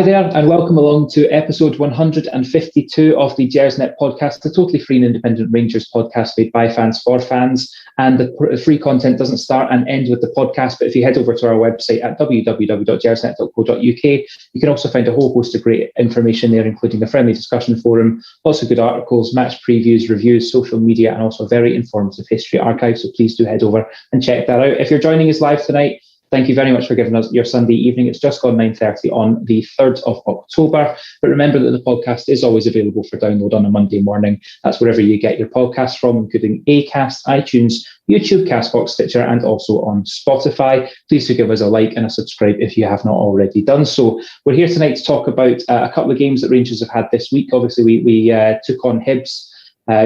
Hi there, and welcome along to episode 152 of the Gersnet Podcast, a totally free and independent Rangers podcast made by fans for fans. And the free content doesn't start and end with the podcast, but if you head over to our website at www.gersnet.co.uk, you can also find a whole host of great information there, including a friendly discussion forum, lots of good articles, match previews, reviews, social media, and also a very informative history archive. So please do head over and check that out. If you're joining us live tonight, thank you very much for giving us your Sunday evening. It's just gone 9:30 on the 3rd of October. But remember that the podcast is always available for download on a Monday morning. That's wherever you get your podcasts from, including Acast, iTunes, YouTube, Castbox, Stitcher, and also on Spotify. Please do give us a like and a subscribe if you have not already done so. We're here tonight to talk about a couple of games that Rangers have had this week. Obviously, we took on Hibs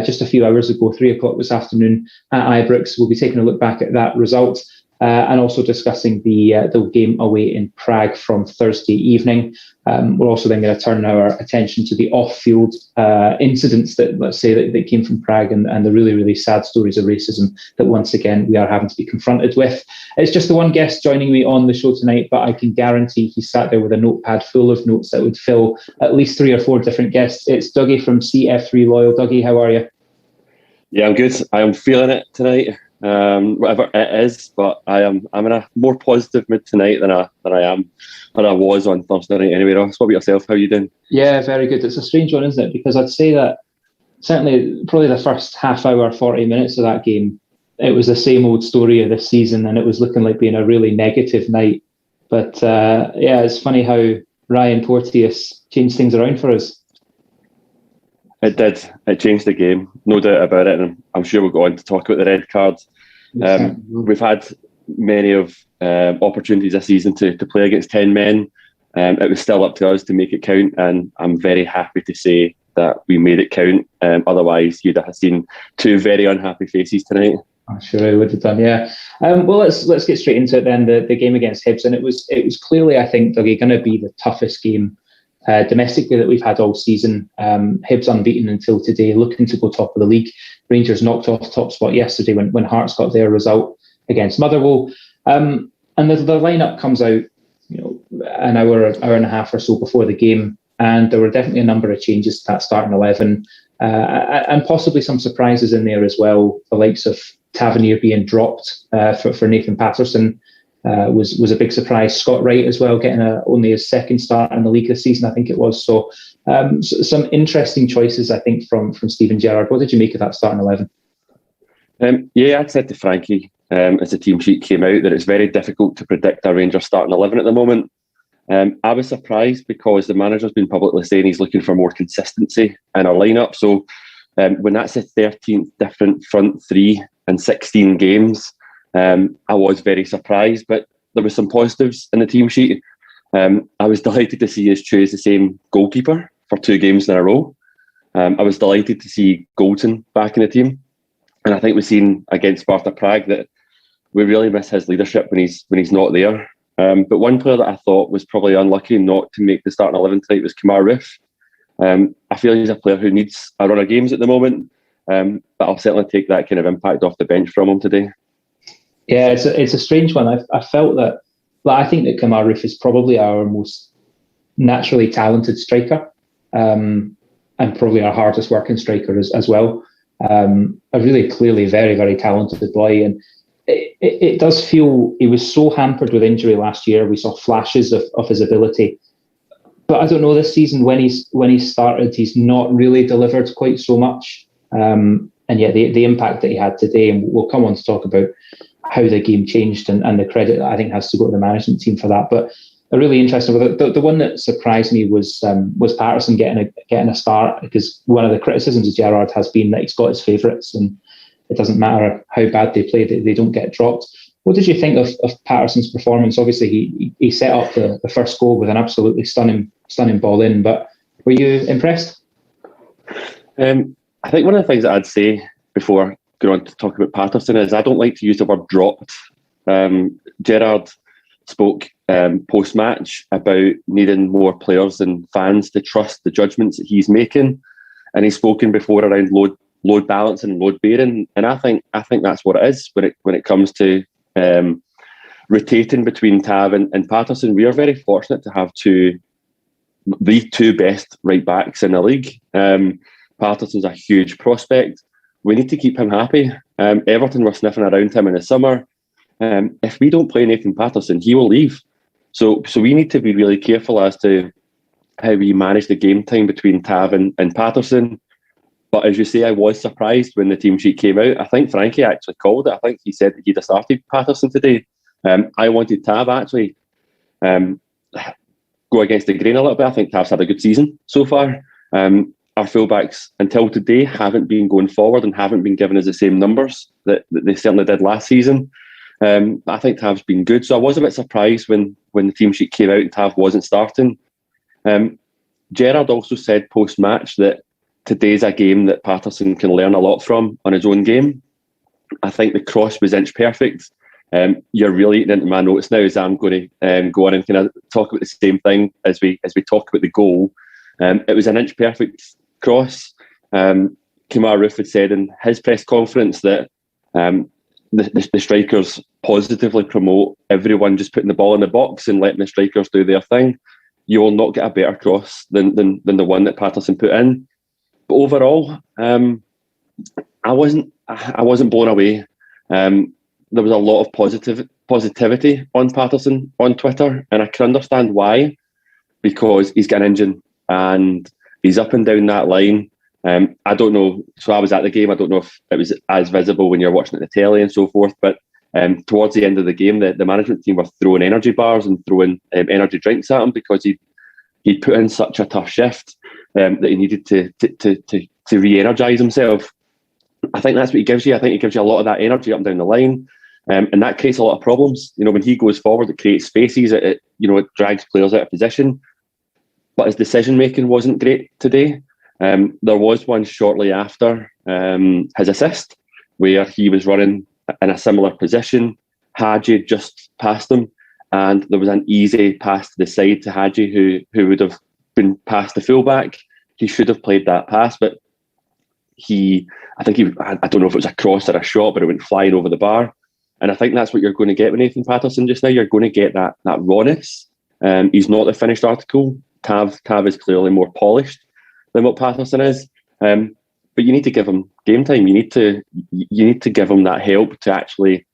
just a few hours ago, 3 o'clock this afternoon at Ibrox. We'll be taking a look back at that result. And also discussing the game away in Prague from Thursday evening. We're also then going to turn our attention to the off-field incidents that came from Prague and the really, really sad stories of racism that once again we are having to be confronted with. It's just the one guest joining me on the show tonight, but I can guarantee he sat there with a notepad full of notes that would fill at least 3 or 4 different guests. It's Dougie from CF3 Loyal. Dougie, how are you? Yeah, I'm good. I am feeling it tonight. Whatever it is, but I'm in a more positive mood tonight than I was on Thursday night anyway. Ross, what about yourself? How are you doing? Yeah, very good. It's a strange one, isn't it? Because I'd say that certainly probably the first half hour, 40 minutes of that game, it was the same old story of this season, and it was looking like being a really negative night. But yeah, it's funny how Ryan Porteous changed things around for us. It did. It changed the game, no doubt about it. And I'm sure we'll go on to talk about the red card. We've had many of opportunities this season to play against 10 men. It was still up to us to make it count, and I'm very happy to say that we made it count. Otherwise, you'd have seen 2 very unhappy faces tonight. I'm sure I would have done, yeah. Well, let's get straight into it then. The game against Hibs, and it was clearly, I think, Dougie, going to be the toughest game domestically that we've had all season. Hibs unbeaten until today, looking to go top of the league. Rangers knocked off top spot yesterday when Hearts got their result against Motherwell. And the lineup comes out, an hour and a half or so before the game, and there were definitely a number of changes to that starting 11, and possibly some surprises in there as well. The likes of Tavernier being dropped for Nathan Patterson. Was a big surprise. Scott Wright as well, getting only his second start in the league this season, I think it was. So some interesting choices, I think, from Steven Gerrard. What did you make of that starting 11? Yeah, I'd said to Frankie as the team sheet came out that it's very difficult to predict our Rangers starting 11 at the moment. I was surprised because the manager's been publicly saying he's looking for more consistency in our lineup. So when that's the 13th different front 3 in 16 games, I was very surprised, but there were some positives in the team sheet. I was delighted to see us choose the same goalkeeper for 2 games in a row. I was delighted to see Goldson back in the team, and I think we've seen against Sparta Prague that we really miss his leadership when he's not there. But one player that I thought was probably unlucky not to make the starting 11 tonight was Kemar Roofe. I feel he's a player who needs a run of games at the moment, but I'll certainly take that kind of impact off the bench from him today. Yeah, it's a strange one. I felt that, I think that Kemar Roofe is probably our most naturally talented striker, and probably our hardest working striker as well. A really clearly very, very talented boy, and it does feel he was so hampered with injury last year. We saw flashes of his ability, but I don't know, this season when he started, he's not really delivered quite so much. And yet the impact that he had today, and we'll come on to talk about how the game changed, and the credit I think has to go to the management team for that. But a really interesting one. The one that surprised me was Patterson getting a start, because one of the criticisms of Gerrard has been that he's got his favourites, and it doesn't matter how bad they play, they don't get dropped. What did you think of Patterson's performance? Obviously, he set up the first goal with an absolutely stunning ball in, but were you impressed? I think one of the things that I'd say before going on to talk about Patterson is I don't like to use the word dropped. Gerrard spoke post-match about needing more players and fans to trust the judgments that he's making, and he's spoken before around load balancing and load bearing, and I think that's what it is when it comes to rotating between Tav and Patterson. We are very fortunate to have 2 the two best right backs in the league. Patterson's a huge prospect. We need to keep him happy. Everton were sniffing around him in the summer. If we don't play Nathan Patterson, he will leave. So we need to be really careful as to how we manage the game time between Tav and Patterson. But as you say, I was surprised when the team sheet came out. I think Frankie actually called it. I think he said that he'd have started Patterson today. I wanted Tav actually go against the grain a little bit. I think Tav's had a good season so far. Our fullbacks until today haven't been going forward and haven't been giving us the same numbers that they certainly did last season. I think Tav's been good. So I was a bit surprised when the team sheet came out and Tav wasn't starting. Gerrard also said post-match that today's a game that Patterson can learn a lot from on his own game. I think the cross was inch perfect. You're really eating into my notes now as I'm going to go on and kind of talk about the same thing as we talk about the goal. It was an inch perfect cross. Kemar Roof had said in his press conference that the strikers positively promote everyone just putting the ball in the box and letting the strikers do their thing. You will not get a better cross than the one that Patterson put in. But overall, I wasn't blown away. There was a lot of positivity on Patterson on Twitter, and I can understand why, because he's got an engine and he's up and down that line. I don't know. So I was at the game. I don't know if it was as visible when you're watching it on the telly and so forth. But towards the end of the game, the management team were throwing energy bars and throwing energy drinks at him because he'd put in such a tough shift that he needed to re-energise himself. I think that's what he gives you. I think he gives you a lot of that energy up and down the line, and that creates a lot of problems. You know, when he goes forward, it creates spaces. It drags players out of position. But his decision making wasn't great today. There was one shortly after his assist where he was running in a similar position. Hadji just passed him, and there was an easy pass to the side to Hadji, who would have been past the fullback. He should have played that pass, but I don't know if it was a cross or a shot, but it went flying over the bar. And I think that's what you're going to get with Nathan Patterson just now. You're going to get that rawness. He's not the finished article. Tav is clearly more polished than what Patterson is. But you need to give him game time. You need to give him that help to actually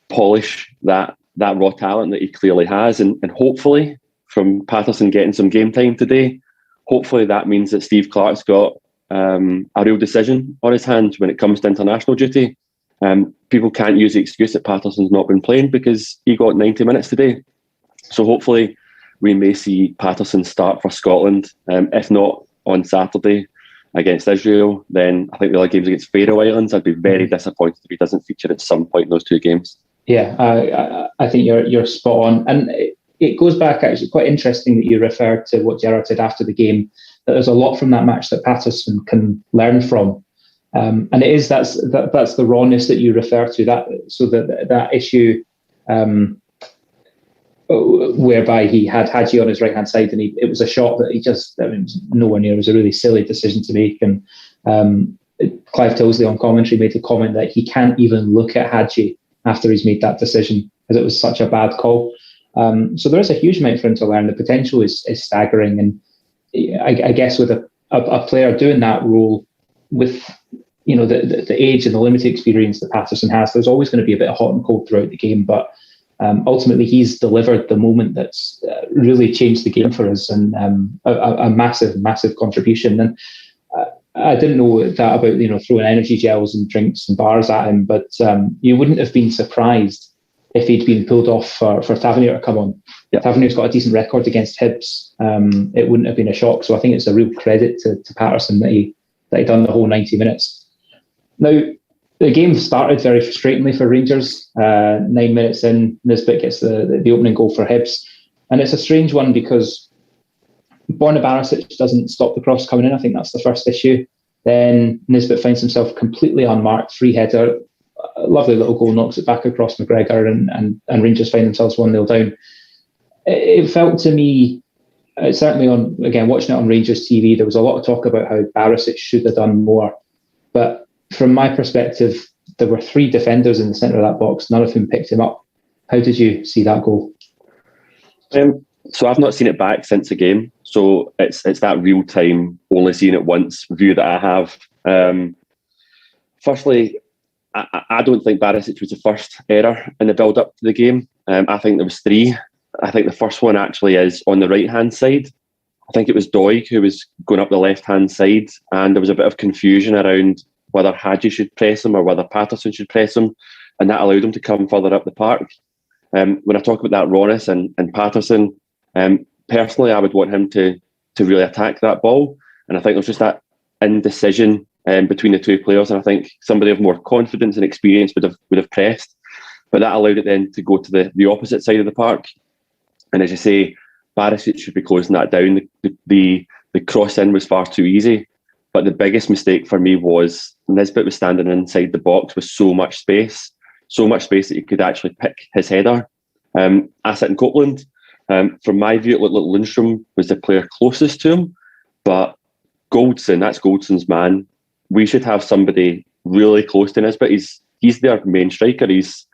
polish that raw talent that he clearly has. And hopefully, from Patterson getting some game time today, hopefully that means that Steve Clarke's got a real decision on his hands when it comes to international duty. People can't use the excuse that Patterson's not been playing because he got 90 minutes today. So hopefully we may see Patterson start for Scotland. If not on Saturday against Israel, then I think the other games against Faroe Islands, I'd be very disappointed if he doesn't feature at some point in those two games. Yeah, I think you're spot on. And it goes back, actually, quite interesting that you referred to what Gerrard said after the game, that there's a lot from that match that Patterson can learn from. And that's the rawness that you refer to, that issue whereby he had Hadji on his right hand side, and it was a shot that was nowhere near. It was a really silly decision to make. And Clive Tilsley on commentary made the comment that he can't even look at Hadji after he's made that decision because it was such a bad call. So there is a huge amount for him to learn. The potential is staggering, and I guess with a player doing that role with the age and the limited experience that Patterson has, there's always going to be a bit of hot and cold throughout the game. But ultimately, he's delivered the moment that's really changed the game for us, and a massive, massive contribution. And I didn't know that about throwing energy gels and drinks and bars at him, but you wouldn't have been surprised if he'd been pulled off for Tavernier to come on. Yeah. Tavernier's got a decent record against Hibs. It wouldn't have been a shock. So I think it's a real credit to Patterson that he done the whole 90 minutes. Now, the game started very frustratingly for Rangers. 9 minutes in, Nisbet gets the opening goal for Hibs. And it's a strange one because Borna Barisic doesn't stop the cross coming in. I think that's the first issue. Then Nisbet finds himself completely unmarked, free header. A lovely little goal, knocks it back across McGregor, and Rangers find themselves 1-0 down. It felt to me, certainly watching it on Rangers TV, there was a lot of talk about how Barisic should have done more. But from my perspective, there were 3 defenders in the centre of that box, none of whom picked him up. How did you see that goal? So I've not seen it back since the game. So it's that real time, only seeing it once view that I have. Firstly, I don't think Barisic was the first error in the build up to the game. I think there was 3. I think the first one actually is on the right hand side. I think it was Dougie who was going up the left hand side, and there was a bit of confusion around whether Hadji should press him or whether Patterson should press him, and that allowed him to come further up the park. When I talk about that rawness and Patterson, personally, I would want him to really attack that ball, and I think there's just that indecision between the two players, and I think somebody of more confidence and experience would have pressed, but that allowed it then to go to the opposite side of the park. And as you say, Barisic should be closing that down. The cross in was far too easy, but the biggest mistake for me was Nisbet was standing inside the box with so much space that he could actually pick his header. I sit in Copeland. From my view, it looked like Lundstrom was the player closest to him, but Goldson, that's Goldson's man. We should have somebody really close to Nisbet. He's their main striker. He's,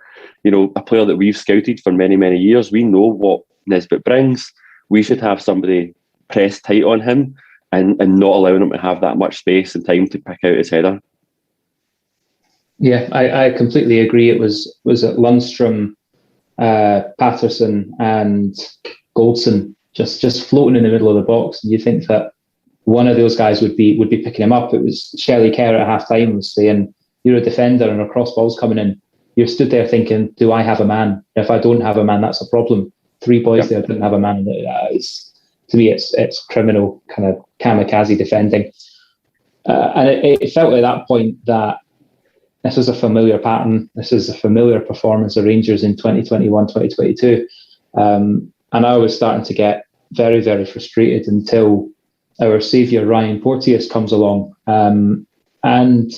a player that we've scouted for many, many years. We know what Nisbet brings. We should have somebody pressed tight on him and not allowing him to have that much space and time to pick out his header. Yeah, I completely agree. It was it Lundstrom, Patterson and Goldson just floating in the middle of the box, and you think that one of those guys would be picking him up. It was Shelley Kerr at half time was saying, "You're a defender and a cross ball's coming in." You're stood there thinking, "Do I have a man? If I don't have a man, that's a problem." 3 boys there didn't have a man. To me, it's criminal kind of kamikaze defending, and it felt at that point that this was a familiar pattern. This is a familiar performance of Rangers in 2021, 2022. And I was starting to get very, very frustrated until our saviour, Ryan Porteous, comes along. And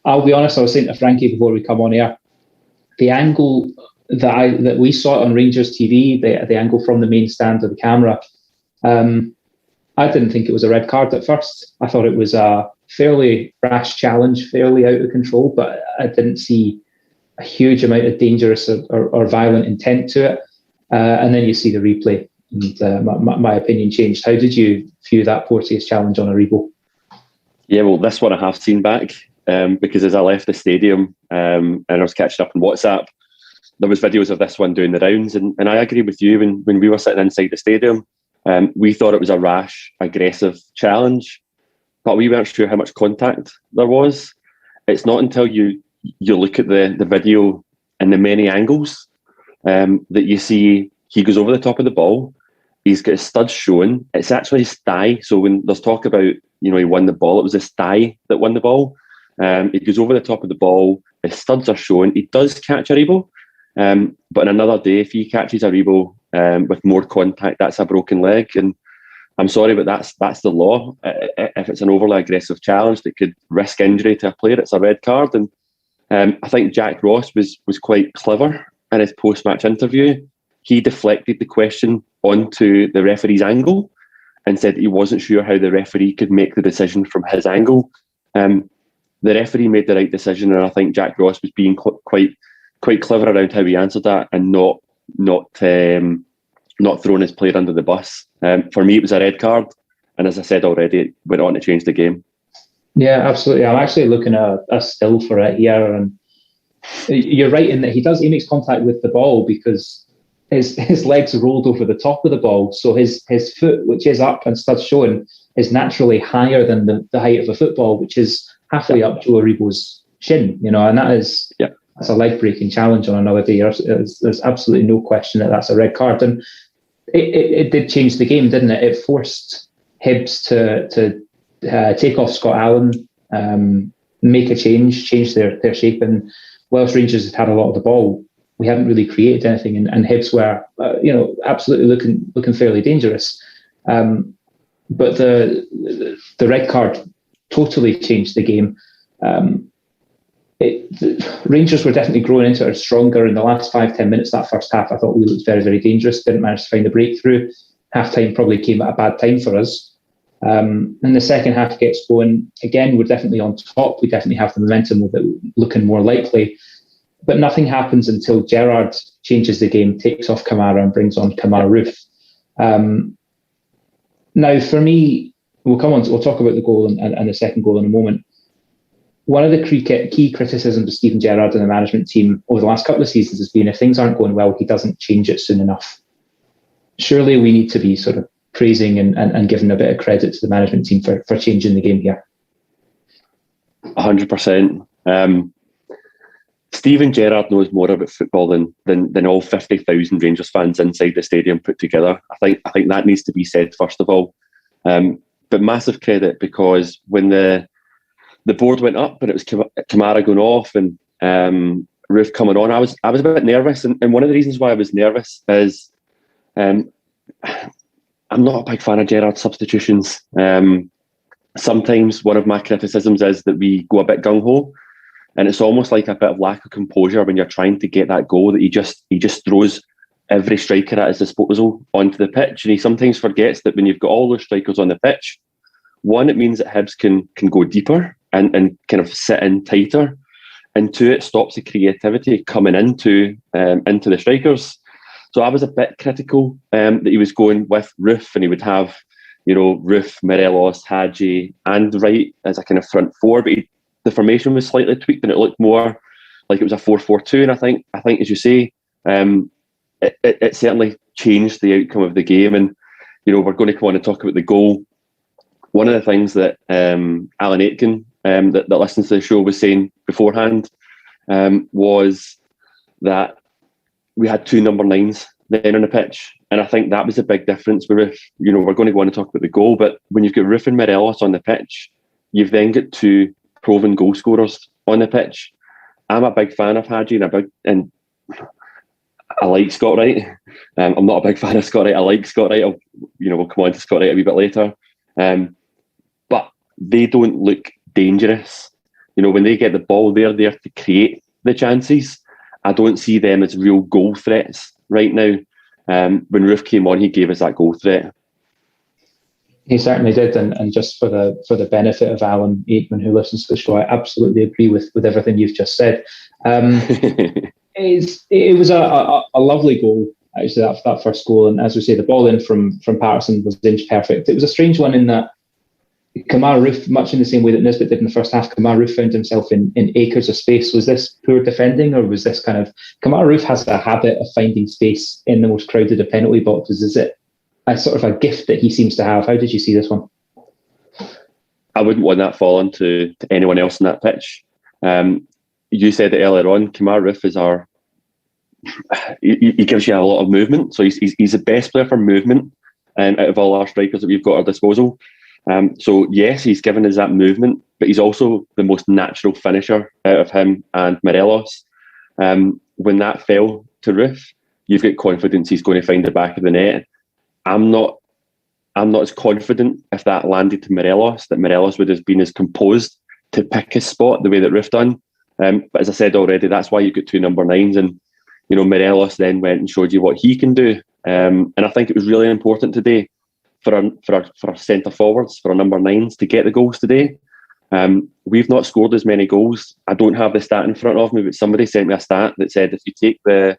I'll be honest, I was saying to Frankie before we come on air, the angle that we saw on Rangers TV, the angle from the main stand of the camera, I didn't think it was a red card at first. I thought it was a fairly rash challenge, fairly out of control, but I didn't see a huge amount of dangerous or violent intent to it. And then you see the replay, and my opinion changed. How did you view that Porteous challenge on Aribo? Yeah, well, this one I have seen back because as I left the stadium and I was catching up on WhatsApp, there was videos of this one doing the rounds, and I agree with you. When we were sitting inside the stadium, we thought it was a rash, aggressive challenge, but we weren't sure how much contact there was. It's not until you look at the video and the many angles that you see he goes over the top of the ball. He's got his studs showing. It's actually his thigh. So when there's talk about, he won the ball, it was his thigh that won the ball. He goes over the top of the ball. His studs are showing. He does catch Aribo. But in another day, if he catches Aribo with more contact, that's a broken leg. And I'm sorry, but that's the law. If it's an overly aggressive challenge that could risk injury to a player, it's a red card. And I think Jack Ross was quite clever in his post-match interview. He deflected the question onto the referee's angle and said he wasn't sure how the referee could make the decision from his angle. The referee made the right decision, and I think Jack Ross was being quite clever around how he answered that and not throwing his player under the bus. For me, it was a red card, and as I said already, it went on to change the game. Yeah, absolutely. I'm actually looking at a still for it here, and you're right in that he makes contact with the ball because his legs rolled over the top of the ball, so his foot, which is up and studs showing, is naturally higher than the height of a football, which is halfway up Joe Aribo's shin, and that's a leg-breaking challenge on another day. There's absolutely no question that that's a red card, and it did change the game, didn't it? It forced Hibs to take off Scott Allen, make a change their shape, and whilst Rangers had a lot of the ball, we hadn't really created anything, and Hibs were, absolutely looking fairly dangerous. But the red card totally changed the game. Rangers were definitely growing into it stronger in the last 5-10 minutes. That first half, I thought we looked very, very dangerous. Didn't manage to find a breakthrough. Half time probably came at a bad time for us. And the second half gets going. Again, we're definitely on top. We definitely have the momentum with it looking more likely. But nothing happens until Gerrard changes the game, takes off Kamara and brings on Kamara Roof. Now, for me, we'll talk about the goal and the second goal in a moment. One of the key criticisms of Steven Gerrard and the management team over the last couple of seasons has been if things aren't going well, he doesn't change it soon enough. Surely we need to be sort of praising and giving a bit of credit to the management team for changing the game here. 100%. Steven Gerrard knows more about football than all 50,000 Rangers fans inside the stadium put together. I think that needs to be said first of all. But massive credit, because when the board went up and it was Kamara going off and Roof coming on, I was a bit nervous, and one of the reasons why I was nervous is I'm not a big fan of Gerrard's substitutions. Sometimes one of my criticisms is that we go a bit gung-ho, and it's almost like a bit of lack of composure when you're trying to get that goal, that he just throws every striker at his disposal onto the pitch, and he sometimes forgets that when you've got all those strikers on the pitch, one, it means that Hibs can go deeper and kind of sit in tighter, and two, it stops the creativity coming into the strikers. So I was a bit critical that he was going with Roof, and he would have, Roof, Morelos, Hadji, and Wright as a kind of front four, but the formation was slightly tweaked and it looked more like it was a 4-4-2. And I think, as you say, it certainly changed the outcome of the game. And we're going to go on and talk about the goal. One of the things that Alan Aitken, that listens to the show, was saying beforehand was that we had two number 9s then on the pitch, and I think that was a big difference with Roof. We're going to go on and talk about the goal, but when you've got Roof and Morelos on the pitch, you've then got two proven goal scorers on the pitch. I'm a big fan of Hadji, and I like Scott Wright. I'm not a big fan of Scott Wright. I like Scott Wright. We'll come on to Scott Wright a wee bit later. But they don't look dangerous. When they get the ball, they're there to create the chances. I don't see them as real goal threats right now. When Roof came on, he gave us that goal threat. He certainly did, and just for the benefit of Alan Aikman, who listens to the show, I absolutely agree with everything you've just said. It was a lovely goal, actually, that first goal, and as we say, the ball in from Patterson was inch perfect. It was a strange one in that Kamara Roof, much in the same way that Nisbet did in the first half, Kamara Roof found himself in acres of space. Was this poor defending, or was this kind of... Kamara Roof has a habit of finding space in the most crowded of penalty boxes. Is it a sort of a gift that he seems to have? How did you see this one? I wouldn't want that falling to anyone else in that pitch. You said it earlier on, Kamara Roof is he gives you a lot of movement, so he's the best player for movement out of all our strikers that we've got at our disposal. So yes, he's given us that movement, but he's also the most natural finisher out of him and Morelos. When that fell to Roof, you've got confidence he's going to find the back of the net. I'm not as confident if that landed to Morelos, that Morelos would have been as composed to pick his spot the way that Roof done. But as I said already, that's why you've got two number 9s, and Morelos then went and showed you what he can do. And I think it was really important today for our centre forwards, for our number 9s, to get the goals today. We've not scored as many goals. I don't have the stat in front of me, but somebody sent me a stat that said if you take the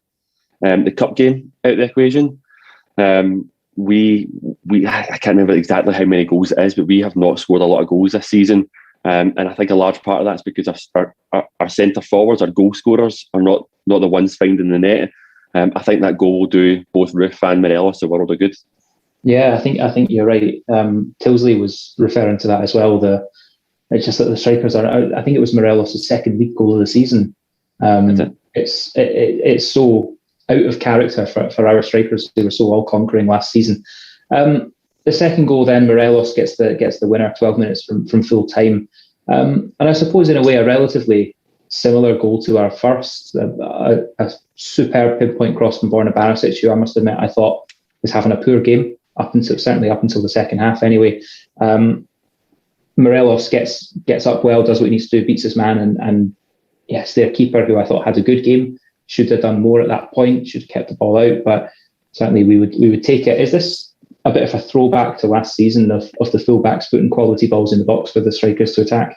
cup game out of the equation, we I can't remember exactly how many goals it is, but we have not scored a lot of goals this season. And I think a large part of that's because our centre forwards, our goal scorers, are not the ones finding the net. I think that goal will do both Roof and Morelos a world of good. Yeah, I think you're right. Tilsley was referring to that as well. It's just that the strikers are out. I think it was Morelos' second league goal of the season. It's so out of character for our strikers who were so all-conquering last season. The second goal, then, Morelos gets the winner 12 minutes from full time. And I suppose in a way a relatively similar goal to our first, a superb pinpoint cross from Borna Barisic, who I must admit I thought was having a poor game up until the second half anyway. Morelos gets up well, does what he needs to do, beats his man, and yes, their keeper, who I thought had a good game, should have done more at that point, should have kept the ball out, but certainly we would take it. Is this a bit of a throwback to last season of the fullbacks putting quality balls in the box for the strikers to attack?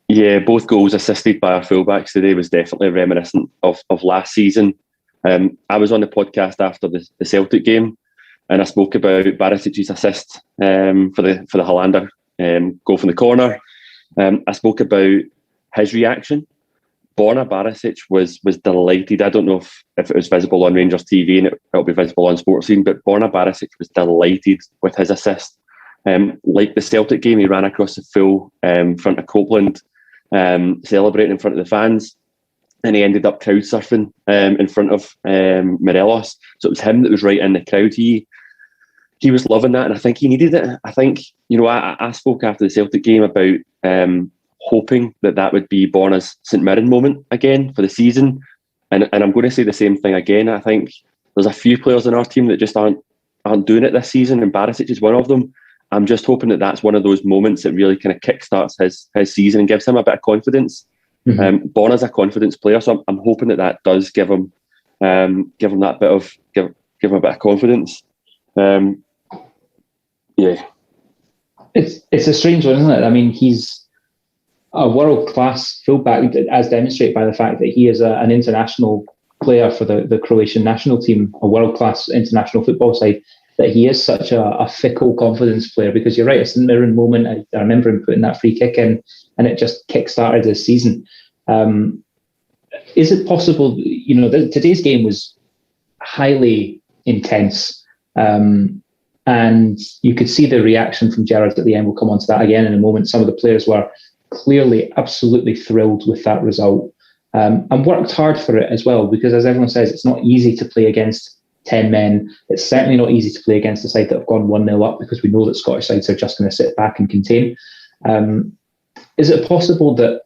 Yeah, both goals assisted by our fullbacks today was definitely reminiscent of last season. I was on the podcast after the Celtic game, and I spoke about Barisic's assist for the Hollander goal from the corner. I spoke about his reaction. Borna Barisic was delighted. I don't know if it was visible on Rangers TV, and it'll be visible on Sportscene, but Borna Barisic was delighted with his assist. Like the Celtic game, he ran across the full front of Copeland, celebrating in front of the fans, and he ended up crowd surfing in front of Morelos. So it was him that was right in the crowd. He was loving that, and I think he needed it. I think, I spoke after the Celtic game about hoping that would be Borna's St Mirren moment again for the season, and I'm going to say the same thing again. I think there's a few players in our team that just aren't doing it this season, and Barisic is one of them. I'm just hoping that that's one of those moments that really kind of kickstarts his season and gives him a bit of confidence. Mm-hmm. Borna's a confidence player, so I'm hoping that does give him that bit of give him a bit of confidence. Yeah, it's a strange one, isn't it? I mean, he's a world-class fullback, as demonstrated by the fact that he is an international player for the Croatian national team, a world-class international football side, that he is such a fickle confidence player, because you're right, it's a Mirren moment. I remember him putting that free kick in, and it just kick-started his season. Is it possible, today's game was highly intense, and you could see the reaction from Gerrard at the end. We'll come on to that again in a moment. Some of the players were clearly absolutely thrilled with that result, and worked hard for it as well, because as everyone says, it's not easy to play against 10 men. It's certainly not easy to play against a side that have gone 1-0 up, because we know that Scottish sides are just going to sit back and contain. Is it possible that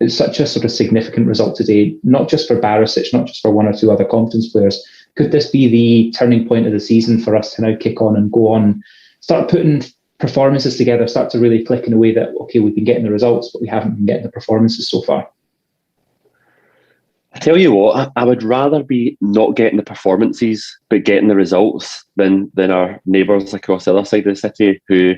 it's such a sort of significant result today, not just for Barisic, not just for one or two other confidence players, could this be the turning point of the season for us to now kick on and go on, start putting performances together, start to really click in a way that, okay, we've been getting the results, but we haven't been getting the performances so far? I tell you what, I would rather be not getting the performances but getting the results than our neighbours across the other side of the city who,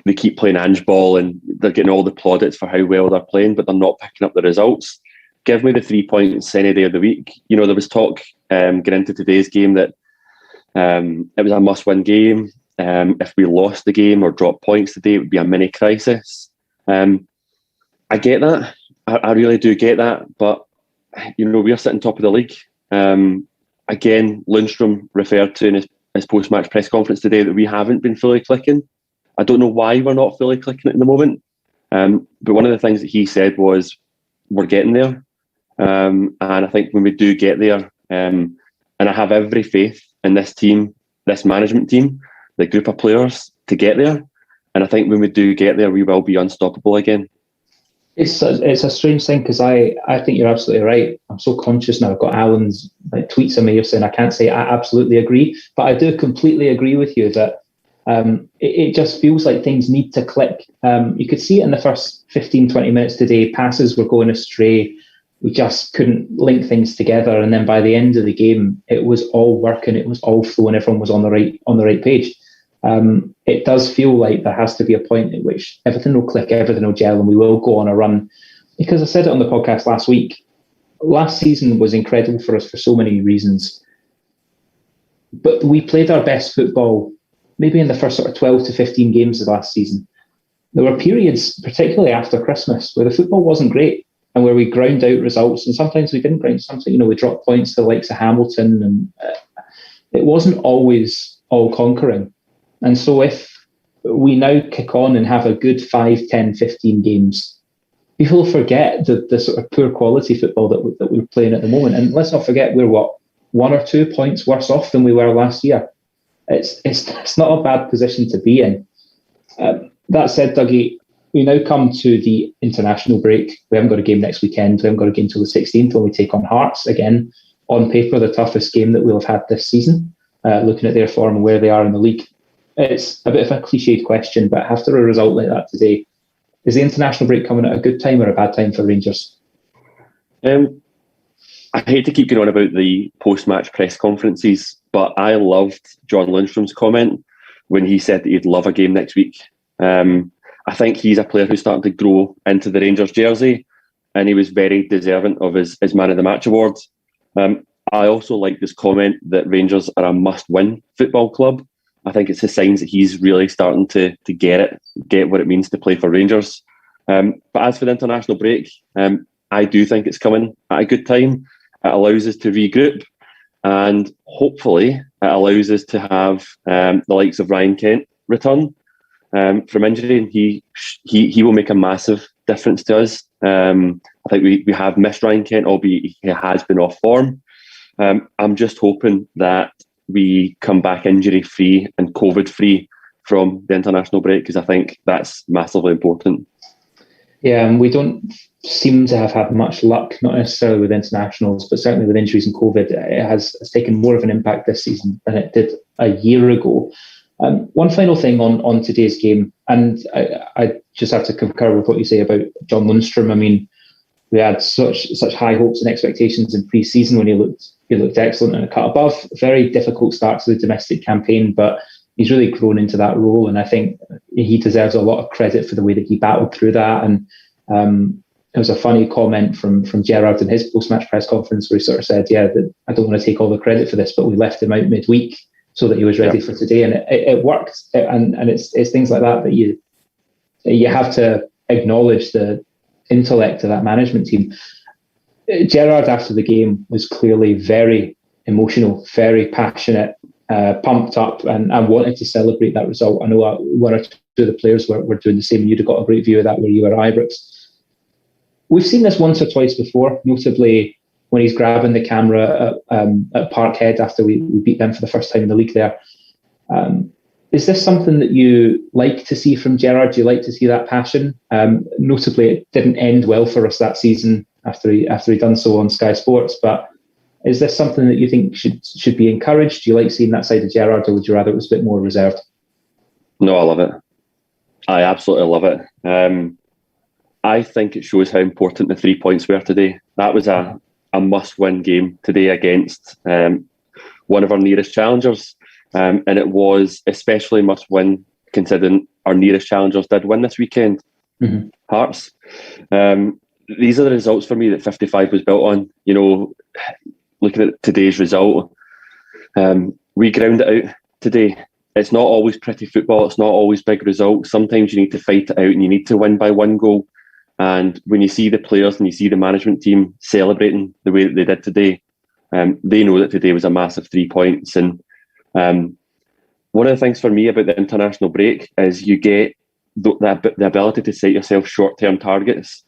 they keep playing Ange ball and they're getting all the plaudits for how well they're playing, but they're not picking up the results. Give me the 3 points any day of the week. There was talk getting into today's game that it was a must-win game. If we lost the game or dropped points today, it would be a mini crisis. I get that. I really do get that, but we're sitting top of the league. Again, Lundstrom referred to in his post-match press conference today that we haven't been fully clicking. I don't know why we're not fully clicking at the moment, but one of the things that he said was we're getting there, and I think when we do get there, and I have every faith in this team, this management team, the group of players to get there, and I think when we do get there, we will be unstoppable again. It's a strange thing, because I think you're absolutely right. I'm so conscious now. I've got Alan's tweets in me saying I can't say I absolutely agree, but I do completely agree with you that it just feels like things need to click. You could see it in the first 15, 20 minutes today. Passes were going astray. We just couldn't link things together. And then by the end of the game, it was all working. It was all flowing. Everyone was on the right page. It does feel like there has to be a point at which everything will click, everything will gel, and we will go on a run. Because I said it on the podcast last week, last season was incredible for us for so many reasons. But we played our best football maybe in the first sort of 12 to 15 games of last season. There were periods, particularly after Christmas, where the football wasn't great and where we ground out results, and sometimes we didn't ground something. We dropped points to the likes of Hamilton, and it wasn't always all conquering. And so if we now kick on and have a good 5, 10, 15 games, people forget the sort of poor quality football that we're playing at the moment. And let's not forget, we're 1 or 2 points worse off than we were last year. It's not a bad position to be in. That said, Dougie, we now come to the international break. We haven't got a game next weekend. We haven't got a game till the 16th when we take on Hearts. Again, on paper, the toughest game that we'll have had this season, looking at their form and where they are in the league. It's a bit of a cliched question, but after a result like that today, is the international break coming at a good time or a bad time for Rangers? I hate to keep going on about the post-match press conferences, but I loved John Lundstrom's comment when he said that he'd love a game next week. I think he's a player who's starting to grow into the Rangers jersey, and he was very deserving of his Man of the Match award. I also like this comment that Rangers are a must-win football club. I think it's a sign that he's really starting to get what it means to play for Rangers. But as for the international break, I do think it's coming at a good time. It allows us to regroup, and hopefully it allows us to have the likes of Ryan Kent return from injury, and he will make a massive difference to us. I think we have missed Ryan Kent, albeit he has been off form. I'm just hoping that we come back injury-free and COVID-free from the international break, because I think that's massively important. Yeah, and we don't seem to have had much luck, not necessarily with internationals, but certainly with injuries and COVID. It has taken more of an impact this season than it did a year ago. One final thing on today's game, and I just have to concur with what you say about John Lundstrom. I mean, we had such high hopes and expectations in pre-season when he looked excellent and a cut above. Very difficult start to the domestic campaign, but he's really grown into that role, and I think he deserves a lot of credit for the way that he battled through that. And it was a funny comment from Gerrard in his post-match press conference where he sort of said, "Yeah, I don't want to take all the credit for this, but we left him out midweek so that he was ready for today," and it worked. And it's things like that you have to acknowledge the intellect of that management team. Gerrard after the game was clearly very emotional, very passionate, pumped up, and wanted to celebrate that result. I know one or two of the players were doing the same, and you'd have got a great view of that where you were at Ibrox. We've seen this once or twice before, notably when he's grabbing the camera at Parkhead after we beat them for the first time in the league there. Is this something that you like to see from Gerrard? Do you like to see that passion? Notably, it didn't end well for us that season after he done so on Sky Sports, but is this something that you think should be encouraged? Do you like seeing that side of Gerrard, or would you rather it was a bit more reserved? No, I love it. I absolutely love it. I think it shows how important the 3 points were today. That was a must-win game today against one of our nearest challengers. And it was especially must-win considering our nearest challengers did win this weekend. Mm-hmm. Hearts. These are the results for me that 55 was built on. You know, looking at today's result, we ground it out today. It's not always pretty football. It's not always big results. Sometimes you need to fight it out and you need to win by one goal. And when you see the players and you see the management team celebrating the way that they did today, they know that today was a massive 3 points. And one of the things for me about the international break is you get the ability to set yourself short-term targets.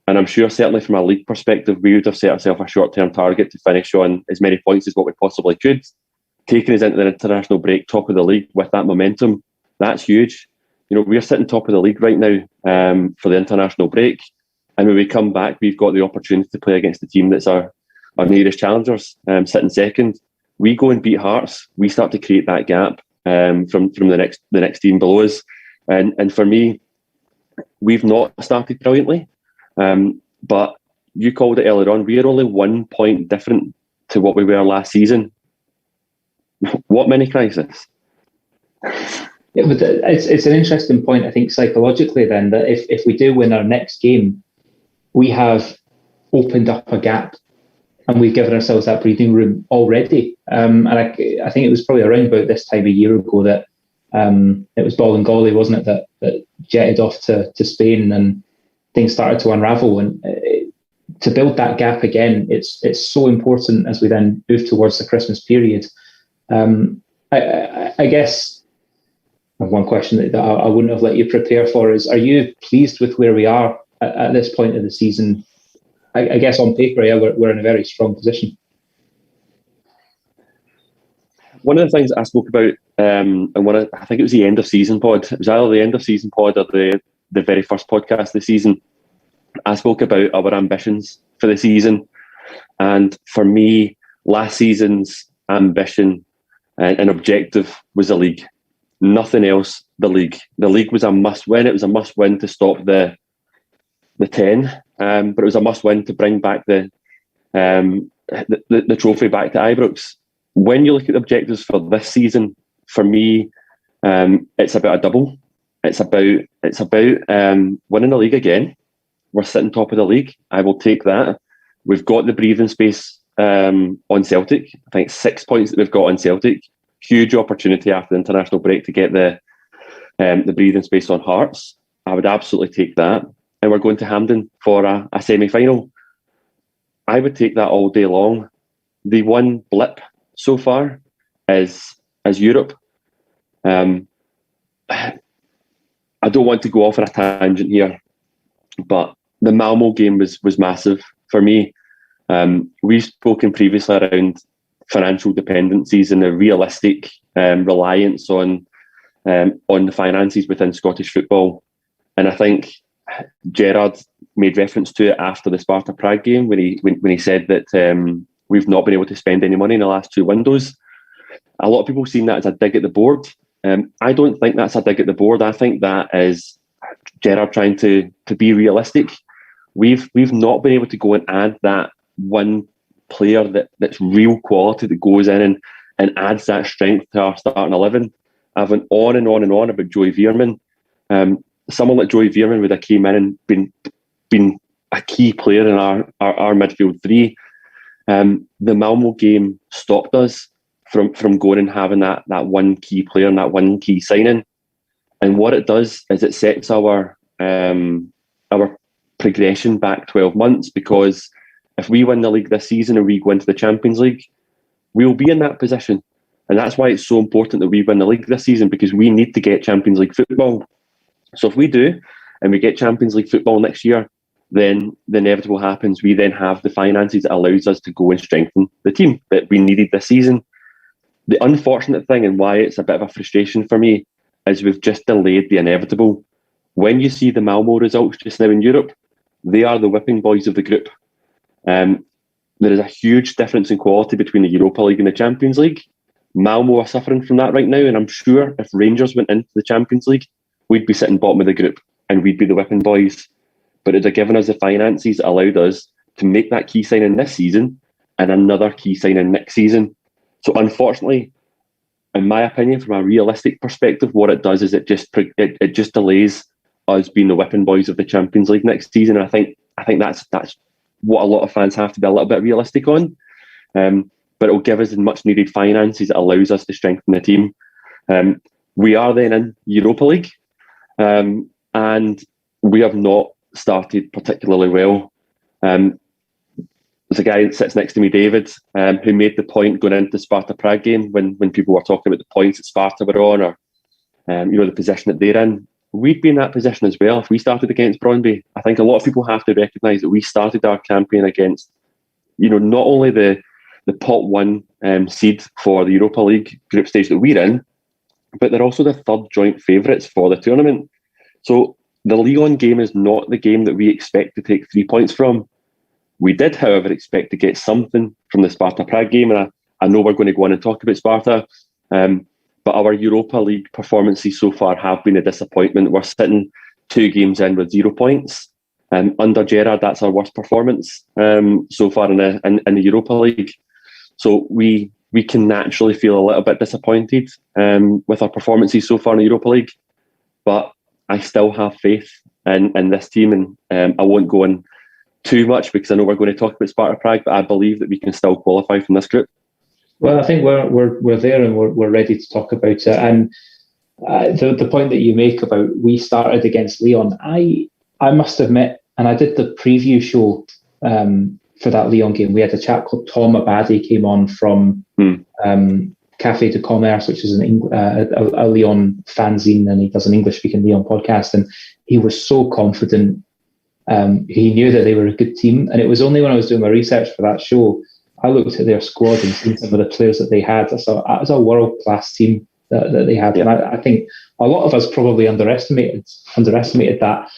And I'm sure certainly from a league perspective, we would have set ourselves a short-term target to finish on as many points as what we possibly could. Taking us into the international break, top of the league with that momentum, that's huge. You know, we're sitting top of the league right now for the international break. And when we come back, we've got the opportunity to play against the team that's our nearest challengers, sitting second. We go and beat Hearts. We start to create that gap from the next team below us. And for me, we've not started brilliantly. But you called it earlier on, we're only 1 point different to what we were last season. What mini crisis? Yeah, but it's an interesting point, I think, psychologically then, that if we do win our next game, we have opened up a gap and we've given ourselves that breathing room already. And I think it was probably around about this time a year ago that it was Bolingoli, wasn't it, that jetted off to Spain and things started to unravel. And to build that gap again, it's so important as we then move towards the Christmas period. I guess one question that I wouldn't have let you prepare for is, are you pleased with where we are at this point of the season? I guess on paper, yeah, we're in a very strong position. One of the things I spoke about, and I think it was the end of season pod. It was either the end of season pod or the very first podcast of the season. I spoke about our ambitions for the season, and for me, last season's ambition and objective was the league. Nothing else. The league. The league was a must-win. It was a must-win to stop the 10, but it was a must-win to bring back the trophy back to Ibrox. When you look at the objectives for this season, for me, it's about a double. It's about winning the league again. We're sitting top of the league. I will take that. We've got the breathing space on Celtic. I think 6 points that we've got on Celtic. Huge opportunity after the international break to get the breathing space on Hearts. I would absolutely take that. And we're going to Hampden for a semi-final. I would take that all day long. The one blip so far is Europe. I don't want to go off on a tangent here, but the Malmo game was massive for me. We've spoken previously around financial dependencies and the realistic reliance on the finances within Scottish football. And I think Gerrard made reference to it after the Sparta Prague game when he said that we've not been able to spend any money in the last 2 windows. A lot of people seen that as a dig at the board. I don't think that's a dig at the board. I think that is Gerrard trying to be realistic. We've not been able to go and add that one player that's real quality that goes in and adds that strength to our starting 11. I've went on and on and on about Joey Veerman. Someone like Joey Veerman would have came in and been a key player in our midfield three. The Malmo game stopped us from going and having that one key player and that one key signing. And what it does is it sets our progression back 12 months, because if we win the league this season and we go into the Champions League, we'll be in that position. And that's why it's so important that we win the league this season, because we need to get Champions League football. So if we do, and we get Champions League football next year, then the inevitable happens. We then have the finances that allows us to go and strengthen the team that we needed this season. The unfortunate thing, and why it's a bit of a frustration for me, is we've just delayed the inevitable. When you see the Malmo results just now in Europe, they are the whipping boys of the group. There is a huge difference in quality between the Europa League and the Champions League. Malmo are suffering from that right now, and I'm sure if Rangers went into the Champions League, we'd be sitting bottom of the group and we'd be the whipping boys. But it had given us the finances that allowed us to make that key signing this season and another key signing next season. So unfortunately, in my opinion, from a realistic perspective, what it does is it just delays us being the whipping boys of the Champions League next season. And I think that's what a lot of fans have to be a little bit realistic on. But it will give us the much needed finances that allows us to strengthen the team. We are then in Europa League, and we have not started particularly well. There's a guy that sits next to me, David, who made the point going into the Sparta Prague game when people were talking about the points that Sparta were on, or the position that they're in. We'd be in that position as well if we started against Brøndby. I think a lot of people have to recognise that we started our campaign against, not only the pot one seed for the Europa League group stage that we're in, but they're also the third joint favourites for the tournament. So the Lyon game is not the game that we expect to take 3 points from. We did, however, expect to get something from the Sparta Prague game, and I know we're going to go on and talk about Sparta, but our Europa League performances so far have been a disappointment. We're sitting 2 games in with 0 points. Under Gerrard, that's our worst performance so far in the Europa League. So we can naturally feel a little bit disappointed with our performances so far in the Europa League, but I still have faith in this team, and I won't go in too much because I know we're going to talk about Sparta Prague, but I believe that we can still qualify from this group. Well, I think we're there and we're ready to talk about it. And the point that you make about we started against Lyon, I must admit, and I did the preview show for that Lyon game. We had a chap called Tom Abadi came on from Café de Commerce, which is a Lyon fanzine, and he does an English-speaking Lyon podcast. And he was so confident. He knew that they were a good team. And it was only when I was doing my research for that show, I looked at their squad and seen some of the players that they had. I saw it was a world-class team that they had. Yeah. And I think a lot of us probably underestimated that.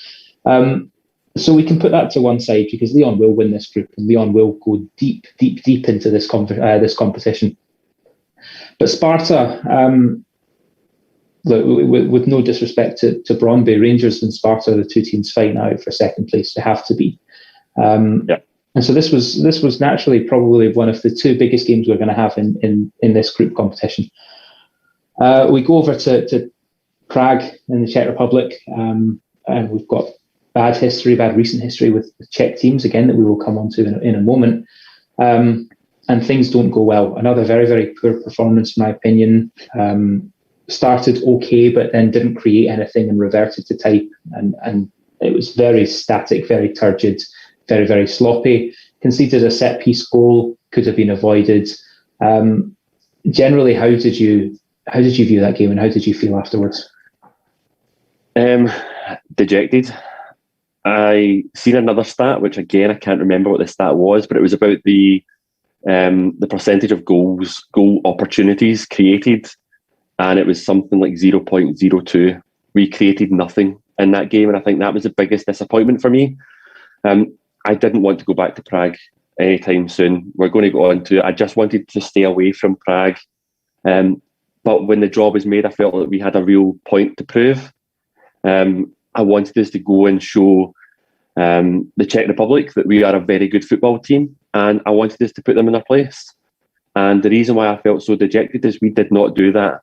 So we can put that to one side because Lyon will win this group and Lyon will go deep into this competition. But Sparta, with no disrespect to Brøndby, Rangers and Sparta are the 2 teams fighting out for second place. They have to be. And so this was naturally probably one of the 2 biggest games we're going to have in this group competition. We go over to Prague in the Czech Republic, and we've got bad recent history with Czech teams again that we will come on to in a moment. and things don't go well. Another very, very poor performance, in my opinion. Started okay, but then didn't create anything and reverted to type. And it was very static, very turgid, very, very sloppy. Conceded a set-piece goal, could have been avoided. Generally, how did you view that game, and how did you feel afterwards? Dejected. I seen another stat, which again I can't remember what the stat was, but it was about the percentage of goal opportunities created, and it was something like 0.02. We created nothing in that game, and I think that was the biggest disappointment for me. I didn't want to go back to Prague anytime soon. We're going to go on to it. I just wanted to stay away from Prague. But when the draw was made, I felt like we had a real point to prove. I wanted us to go and show the Czech Republic that we are a very good football team, and I wanted us to put them in their place. And the reason why I felt so dejected is we did not do that.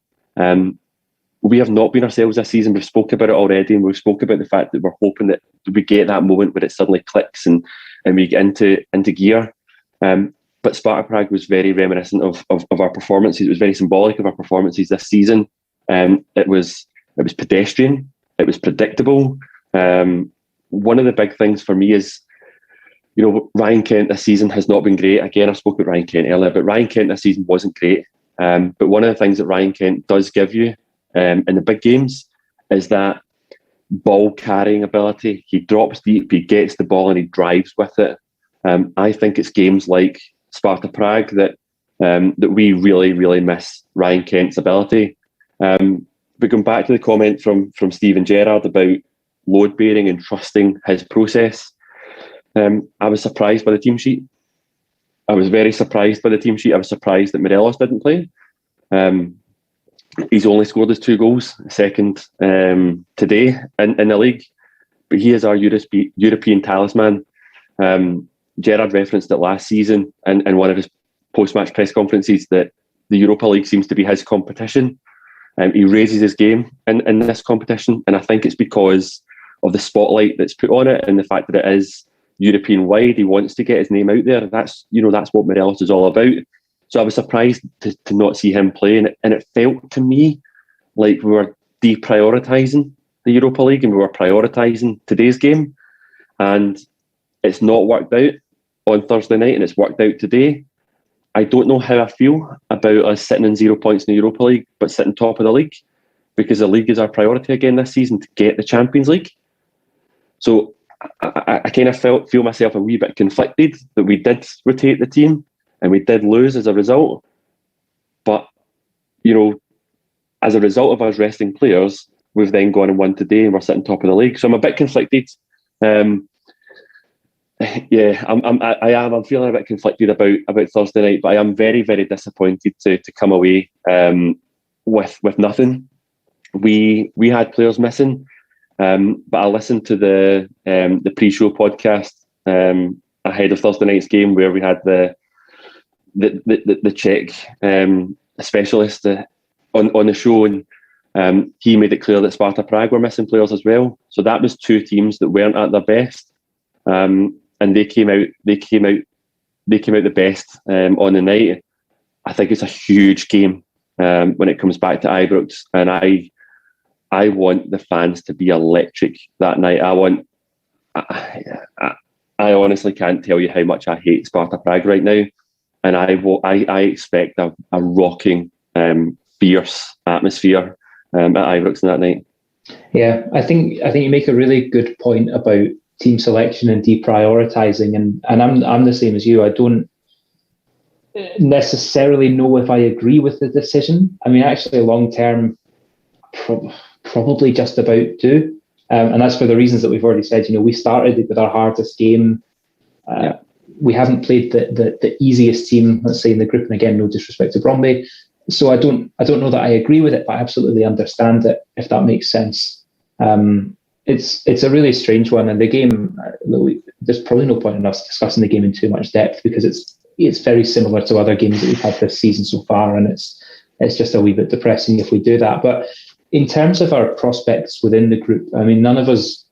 We have not been ourselves this season. We've spoken about it already, and we've spoken about the fact that we're hoping that we get that moment where it suddenly clicks and we get into gear. But Sparta Prague was very reminiscent of our performances. It was very symbolic of our performances this season. It was pedestrian. It was predictable. One of the big things for me is, Ryan Kent this season has not been great. Again, I spoke about Ryan Kent earlier, but Ryan Kent this season wasn't great. But one of the things that Ryan Kent does give you in the big games is that ball carrying ability. He drops deep, he gets the ball and he drives with it. I think it's games like Sparta Prague that we really, really miss Ryan Kent's ability. But going back to the comment from Steven Gerrard about load bearing and trusting his process, I was surprised by the team sheet. I was very surprised by the team sheet. I was surprised that Morelos didn't play. He's only scored his 2 goals, second today in the league, but he is our European talisman. Gerrard referenced it last season in one of his post-match press conferences that the Europa League seems to be his competition. He raises his game in this competition, and I think it's because of the spotlight that's put on it and the fact that it is European-wide. He wants to get his name out there. That's what Morelos is all about. So I was surprised to not see him play, and it felt to me like we were deprioritising the Europa League and we were prioritising today's game, and it's not worked out on Thursday night, and it's worked out today. I don't know how I feel about us sitting in 0 points in the Europa League but sitting top of the league, because the league is our priority again this season to get the Champions League. So I kind of feel myself a wee bit conflicted that we did rotate the team and we did lose as a result. But, as a result of us resting players, we've then gone and won today and we're sitting top of the league. So I'm a bit conflicted. I'm feeling a bit conflicted about Thursday night, but I am very, very disappointed to come away with nothing. We had players missing, but I listened to the pre-show podcast ahead of Thursday night's game, where we had the Czech specialist on the show, and he made it clear that Sparta Prague were missing players as well. So that was 2 teams that weren't at their best. And they came out the best on the night. I think it's a huge game when it comes back to Ibrox, and I want the fans to be electric that night. I honestly can't tell you how much I hate Sparta Prague right now, and I expect a rocking, fierce atmosphere at Ibrox that night. Yeah, I think you make a really good point about team selection and deprioritising, and I'm the same as you. I don't necessarily know if I agree with the decision. I mean, actually, long term, probably just about do, and that's for the reasons that we've already said. We started with our hardest game. We haven't played the easiest team, let's say, in the group, and again, no disrespect to Bromley. So I don't know that I agree with it, but I absolutely understand it, if that makes sense. It's a really strange one, and the game, there's probably no point in us discussing the game in too much depth, because it's very similar to other games that we've had this season so far, and it's just a wee bit depressing if we do that. But in terms of our prospects within the group, I mean, none of us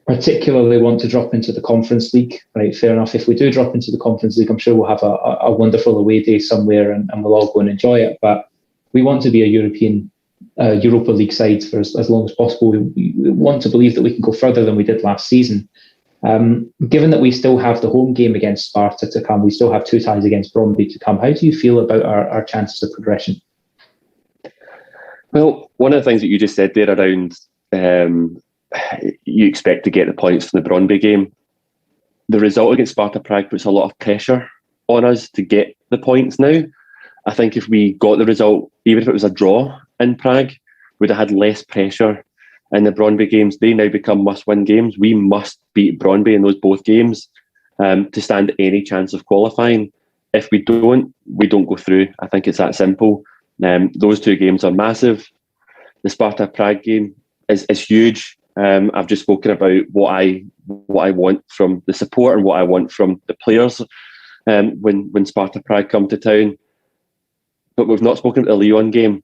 particularly want to drop into the Conference League. Right, fair enough. If we do drop into the Conference League, I'm sure we'll have a wonderful away day somewhere, and we'll all go and enjoy it. But we want to be a Europa League side for as long as possible. We want to believe that we can go further than we did last season. Given that we still have the home game against Sparta to come, we still have 2 ties against Bromby to come. How do you feel about our chances of progression? Well, one of the things that you just said there around you expect to get the points from the Bromby game. The result against Sparta Prague puts a lot of pressure on us to get the points now. I think if we got the result, even if it was a draw in Prague, we'd have had less pressure in the Bromby games. They now become must-win games. We must beat Bromby in those both games to stand any chance of qualifying. If we don't go through. I think it's that simple. Those 2 games are massive. The Sparta Prague game is huge. I've just spoken about what I want from the support and what I want from the players when Sparta Prague come to town. But we've not spoken about the Lyon game.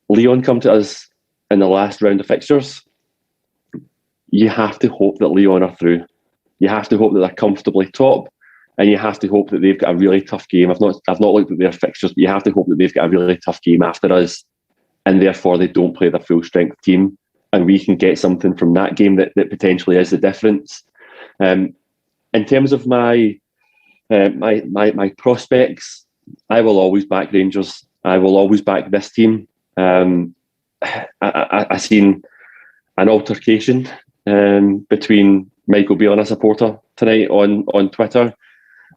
Lyon come to us in the last round of fixtures. You have to hope that Lyon are through. You have to hope that they're comfortably top, and you have to hope that they've got a really tough game. I've not looked at their fixtures, but you have to hope that they've got a really tough game after us, and therefore they don't play their full strength team, and we can get something from that game that potentially is the difference. In terms of my prospects, I will always back Rangers. I will always back this team. I seen an altercation between Michael Beale and a supporter tonight on Twitter,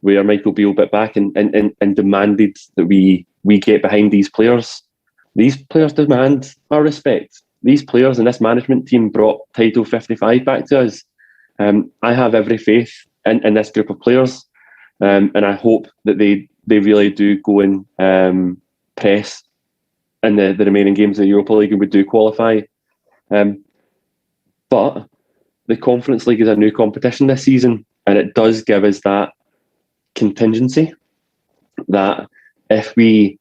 where Michael Beale bit back and demanded that we get behind these players. These players demand our respect. These players and this management team brought Title 55 back to us. I have every faith in this group of players, and I hope that they really do go and press in the remaining games of the Europa League and would do qualify. But the Conference League is a new competition this season, and it does give us that contingency that if we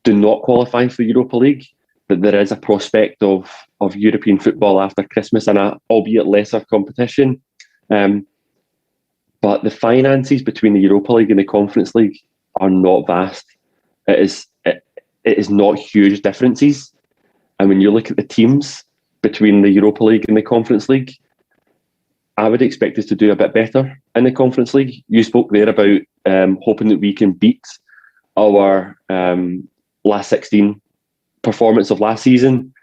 do not qualify for the Europa League, that there is a prospect of European football after Christmas and a albeit lesser competition. But the finances between the Europa League and the Conference League are not vast. It is not huge differences. And when you look at the teams between the Europa League and the Conference League, I would expect us to do a bit better in the Conference League. You spoke there about hoping that we can beat our last 16 performance of last season.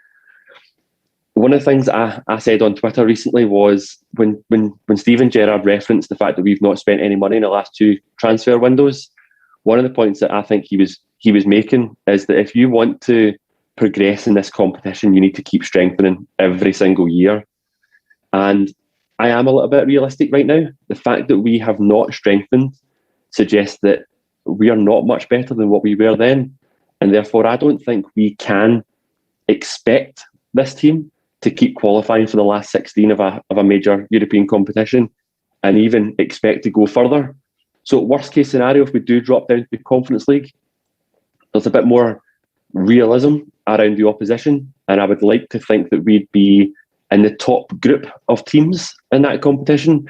One of the things I said on Twitter recently was when Steven Gerrard referenced the fact that we've not spent any money in the last 2 transfer windows, one of the points that I think he was making is that if you want to progress in this competition, you need to keep strengthening every single year. And I am a little bit realistic right now. The fact that we have not strengthened suggests that we are not much better than what we were then. And therefore, I don't think we can expect this team to keep qualifying for the last 16 of a major European competition and even expect to go further. So worst case scenario, if we do drop down to the Conference League, there's a bit more realism around the opposition. And I would like to think that we'd be in the top group of teams in that competition.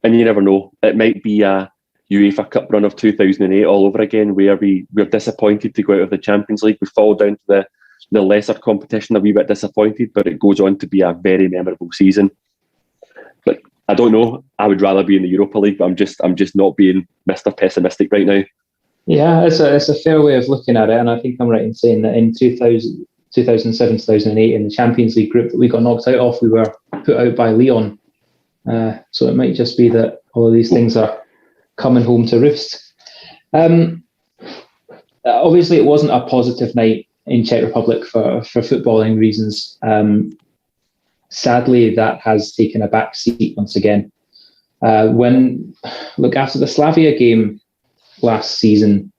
And you never know. It might be a UEFA Cup run of 2008 all over again, where we're disappointed to go out of the Champions League. We fall down to the lesser competition, a wee bit disappointed, but it goes on to be a very memorable season. But I don't know. I would rather be in the Europa League, but I'm just not being Mr. Pessimistic right now. Yeah, it's a fair way of looking at it, and I think I'm right in saying that in 2007, 2008, in the Champions League group that we got knocked out of, we were put out by Lyon. So it might just be that all of these things are coming home to roost. Obviously, it wasn't a positive night in Czech Republic for footballing reasons. Sadly, that has taken a back seat once again. After the Slavia game last season,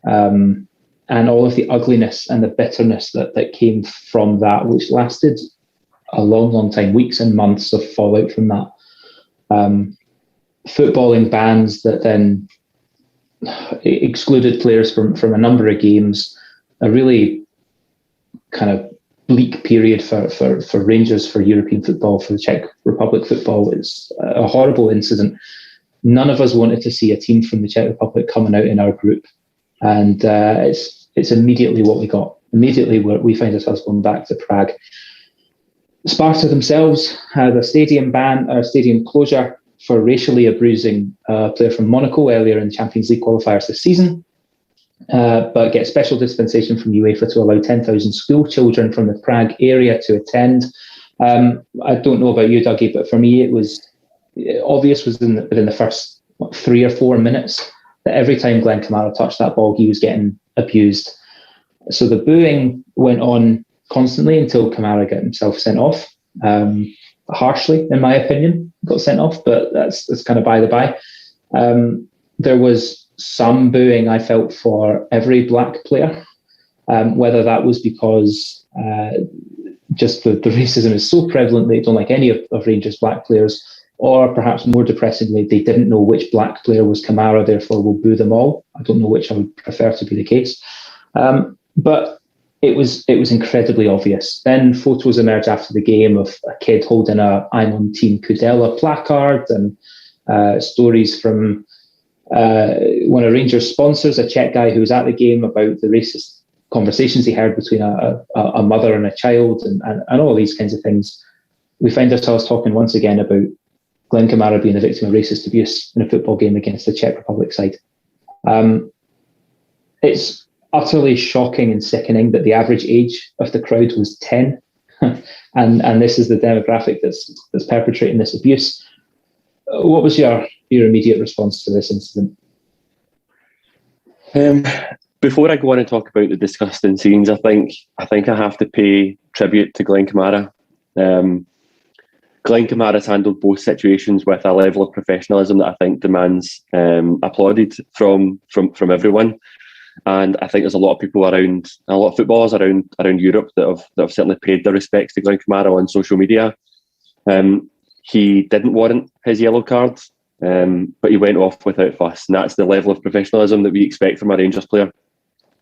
and all of the ugliness and the bitterness that came from that, which lasted a long time, weeks and months of fallout from that. Footballing bans that then excluded players from a number of games, a really kind of bleak period for Rangers, for European football, for the Czech Republic football. It's a horrible incident. None of us wanted to see a team from the Czech Republic coming out in our group, and it's immediately what we got. Immediately we find ourselves going back to Prague. Sparta themselves had a stadium ban, or a stadium closure for racially abusing a player from Monaco earlier in Champions League qualifiers this season, but get special dispensation from UEFA to allow 10,000 school children from the Prague area to attend. I don't know about you, Dougie, but for me it was obvious within the first 3 or 4 minutes that every time Glenn Kamara touched that ball, he was getting abused. So the booing went on constantly until Kamara got himself sent off. Harshly, in my opinion, got sent off, but that's kind of by the by. There was some booing I felt for every black player, whether that was because just the racism is so prevalent they don't like any of Rangers' black players, or perhaps more depressingly, they didn't know which black player was Kamara, therefore will boo them all. I don't know which I would prefer to be the case. But it was incredibly obvious. Then photos emerged after the game of a kid holding a "I'm on Team Kudela" placard, and stories from one of Rangers' sponsors, a Czech guy who was at the game, about the racist conversations he heard between a mother and a child, and all these kinds of things. We find ourselves talking once again about Glenn Kamara being the victim of racist abuse in a football game against the Czech Republic side. It's utterly shocking and sickening that the average age of the crowd was 10, and this is the demographic that's perpetrating this abuse. What was your immediate response to this incident? Before I go on and talk about the disgusting scenes, I think I have to pay tribute to Glenn Kamara. Glenn Kamara's handled both situations with a level of professionalism that I think demands applauded from everyone. And I think there's a lot of people around, a lot of footballers around Europe that have certainly paid their respects to Glenn Kamara on social media. He didn't warrant his yellow card, but he went off without fuss, and that's the level of professionalism that we expect from a Rangers player.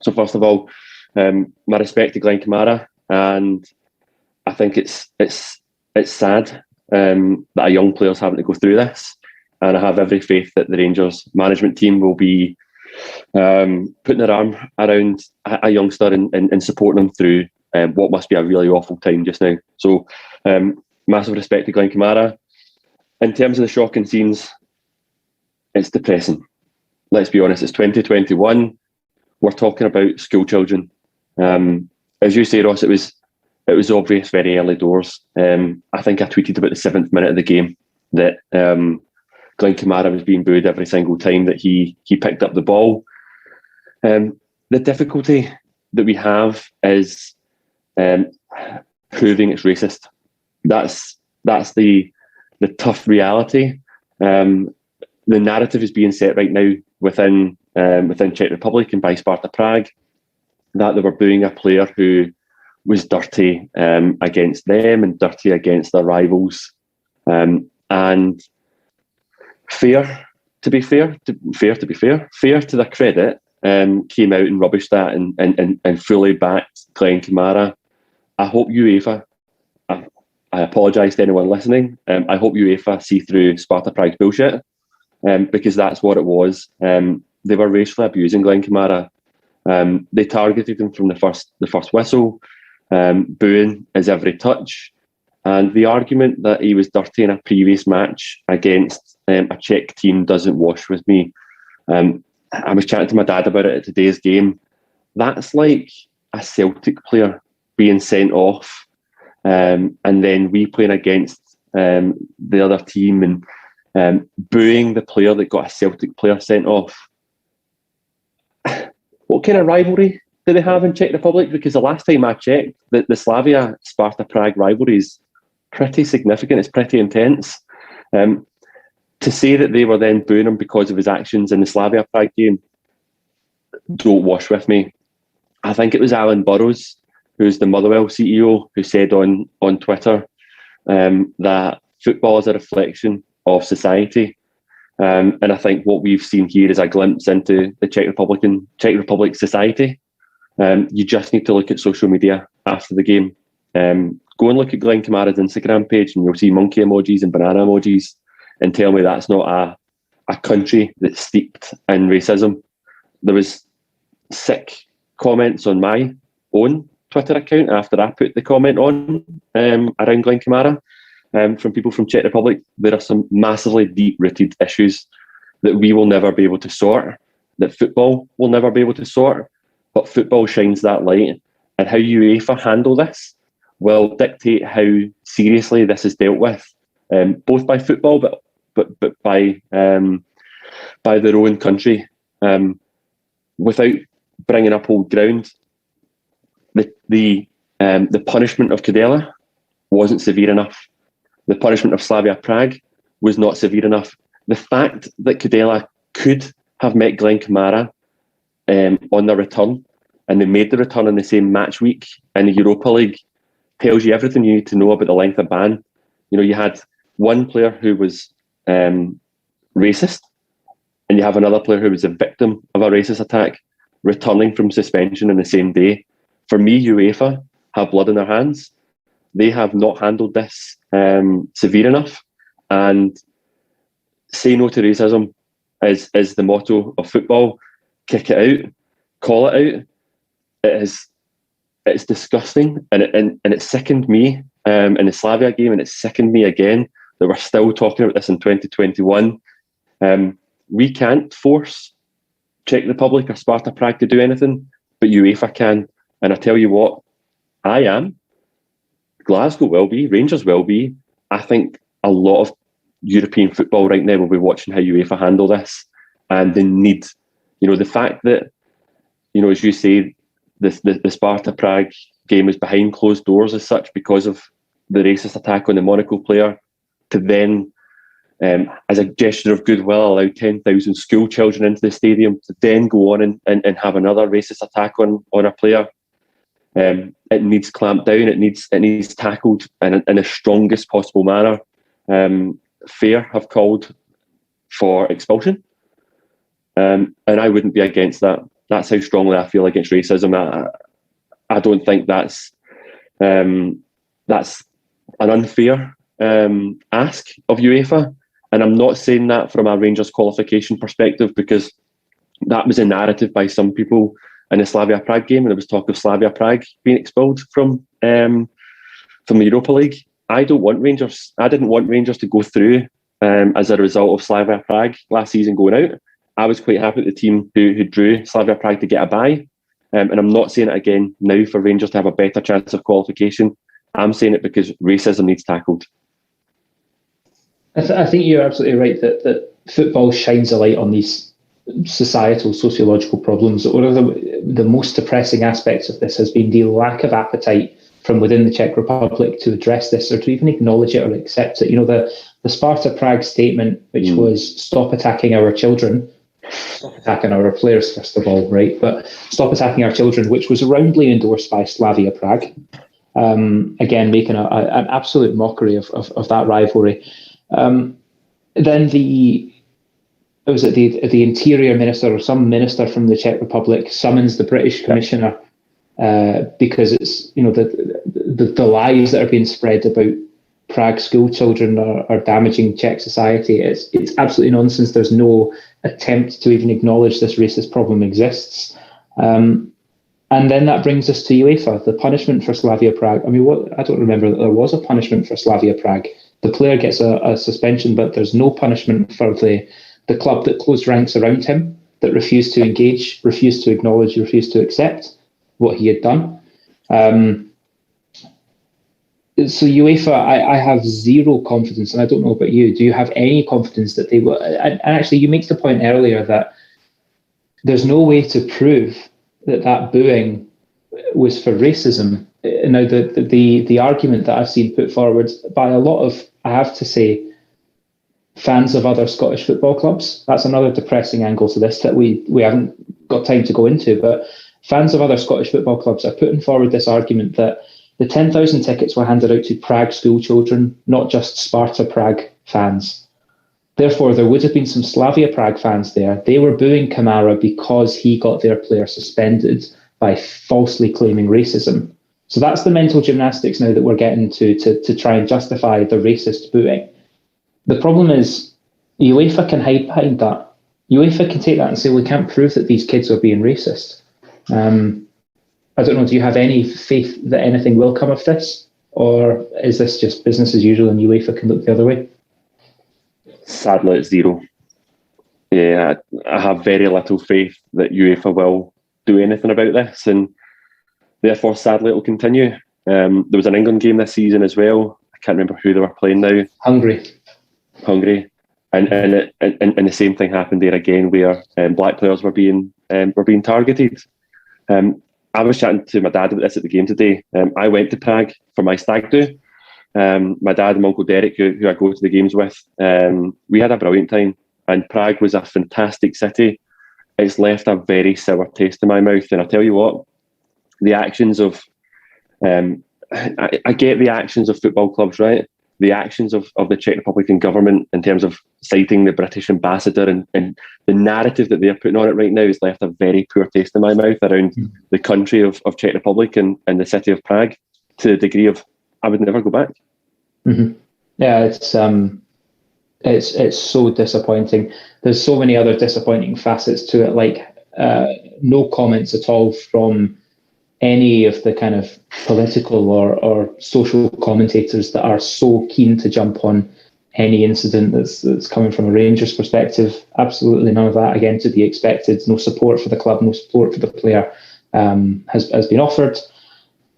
So first of all, my respect to Glenn Kamara, and I think it's sad that a young player's having to go through this, and I have every faith that the Rangers management team will be putting their arm around a youngster and supporting him through what must be a really awful time just now. So massive respect to Glenn Kamara. In terms of the shocking scenes, it's depressing. Let's be honest, it's 2021. We're talking about school children. As you say, Ross, it was obvious very early doors. I think I tweeted about the 7th minute of the game that Glenn Kamara was being booed every single time that he picked up the ball. The difficulty that we have is proving it's racist. That's the tough reality. The narrative is being set right now within Czech Republic and by Sparta Prague that they were booing a player who was dirty against them and dirty against their rivals. And fair to their credit, came out and rubbished that and fully backed Glenn Kamara. I hope UEFA, I apologise to anyone listening, I hope UEFA see through Sparta Prague's bullshit, because that's what it was. They were racially abusing Glenn Kamara. They targeted him from the first whistle, booing his every touch. And the argument that he was dirty in a previous match against a Czech team doesn't wash with me. I was chatting to my dad about it at today's game. That's like a Celtic player being sent off, and then we playing against the other team and booing the player that got a Celtic player sent off. What kind of rivalry do they have in Czech Republic? Because the last time I checked, the Slavia-Sparta Prague rivalry is pretty significant. It's pretty intense. To say that they were then booing him because of his actions in the Slavia Prague game, don't wash with me. I think it was Alan Burrows, who's the Motherwell CEO, who said on Twitter that football is a reflection of society. And I think what we've seen here is a glimpse into the Czech Republic society. You just need to look at social media after the game Go and look at Glenn Kamara's Instagram page and you'll see monkey emojis and banana emojis, and tell me that's not a country that's steeped in racism. There was sick comments on my own Twitter account after I put the comment on around Glenn Kamara from people from Czech Republic. There are some massively deep-rooted issues that we will never be able to sort, that football will never be able to sort, but football shines that light. And how UEFA handle this will dictate how seriously this is dealt with, both by football, but by their own country. Without bringing up old ground, the punishment of Cadella wasn't severe enough. The punishment of Slavia Prague was not severe enough. The fact that Cadella could have met Glenn Kamara on the return, and they made the return in the same match week in the Europa League, tells you everything you need to know about the length of ban. You know, you had one player who was racist, and you have another player who was a victim of a racist attack returning from suspension in the same day. For me, UEFA have blood in their hands. They have not handled this severe enough. And say no to racism is the motto of football. Kick it out, call it out. It's disgusting, and it sickened me in the Slavia game, and it sickened me again that we're still talking about this in 2021. We can't force Czech Republic or Sparta Prague to do anything, but UEFA can. And I tell you what, I am. Glasgow will be, Rangers will be. I think a lot of European football right now will be watching how UEFA handle this, and they need, the fact that, as you say, the Sparta Prague game was behind closed doors as such because of the racist attack on the Monaco player, to then, as a gesture of goodwill, allow 10,000 school children into the stadium, to then go on and have another racist attack on a player. It needs clamped down. It needs tackled in the strongest possible manner. Fair have called for expulsion, and I wouldn't be against that. That's how strongly I feel against racism. I don't think that's an unfair ask of UEFA, and I'm not saying that from a Rangers qualification perspective, because that was a narrative by some people in the Slavia Prague game, and there was talk of Slavia Prague being expelled from the Europa League. I didn't want Rangers to go through as a result of Slavia Prague last season going out. I was quite happy with the team who drew Slavia Prague to get a bye. And I'm not saying it again now for Rangers to have a better chance of qualification. I'm saying it because racism needs tackled. I think you're absolutely right that football shines a light on these societal, sociological problems. One of the most depressing aspects of this has been the lack of appetite from within the Czech Republic to address this or to even acknowledge it or accept it. The Sparta Prague statement, which was stop attacking our children, stop attacking our players, first of all, right? But stop attacking our children, which was roundly endorsed by Slavia Prague. Again, making an absolute mockery of that rivalry. Then the Interior Minister or some minister from the Czech Republic summons the British Commissioner because it's the lies that are being spread about Prague school children are damaging Czech society. It's absolutely nonsense. There's no attempt to even acknowledge this racist problem exists. And then that brings us to UEFA, the punishment for Slavia Prague. I mean, I don't remember that there was a punishment for Slavia Prague. The player gets a suspension, but there's no punishment for the club that closed ranks around him, that refused to engage, refused to acknowledge, refused to accept what he had done. So UEFA, I have zero confidence, and I don't know about you. Do you have any confidence that they will? And actually, you make the point earlier that there's no way to prove that booing was for racism. Now, the argument that I've seen put forward by a lot of, I have to say, fans of other Scottish football clubs. That's another depressing angle to this that we haven't got time to go into. But fans of other Scottish football clubs are putting forward this argument that the 10,000 tickets were handed out to Prague school children, not just Sparta Prague fans. Therefore, there would have been some Slavia Prague fans there. They were booing Kamara because he got their player suspended by falsely claiming racism. So that's the mental gymnastics now that we're getting to try and justify the racist booing. The problem is UEFA can hide behind that. UEFA can take that and say, we can't prove that these kids are being racist. I don't know, do you have any faith that anything will come of this? Or is this just business as usual and UEFA can look the other way? Sadly, it's zero. Yeah, I have very little faith that UEFA will do anything about this, and therefore, sadly, it will continue. There was an England game this season as well. I can't remember who they were playing now. Hungary. And the same thing happened there again, where black players were being targeted. I was chatting to my dad about this at the game today. I went to Prague for my stag do. My dad and my Uncle Derek, who I go to the games with, we had a brilliant time. And Prague was a fantastic city. It's left a very sour taste in my mouth. And I tell you what, the actions of, I get the actions of football clubs, right? The actions of the Czech Republican government in terms of citing the British ambassador and the narrative that they're putting on it right now has left a very poor taste in my mouth around the country of Czech Republic and the city of Prague, to the degree of I would never go back. Mm-hmm. Yeah, it's so disappointing. There's so many other disappointing facets to it, like no comments at all from any of the kind of political or social commentators that are so keen to jump on any incident that's coming from a Rangers perspective. Absolutely none of that, again, to be expected. No support for the club, no support for the player has been offered.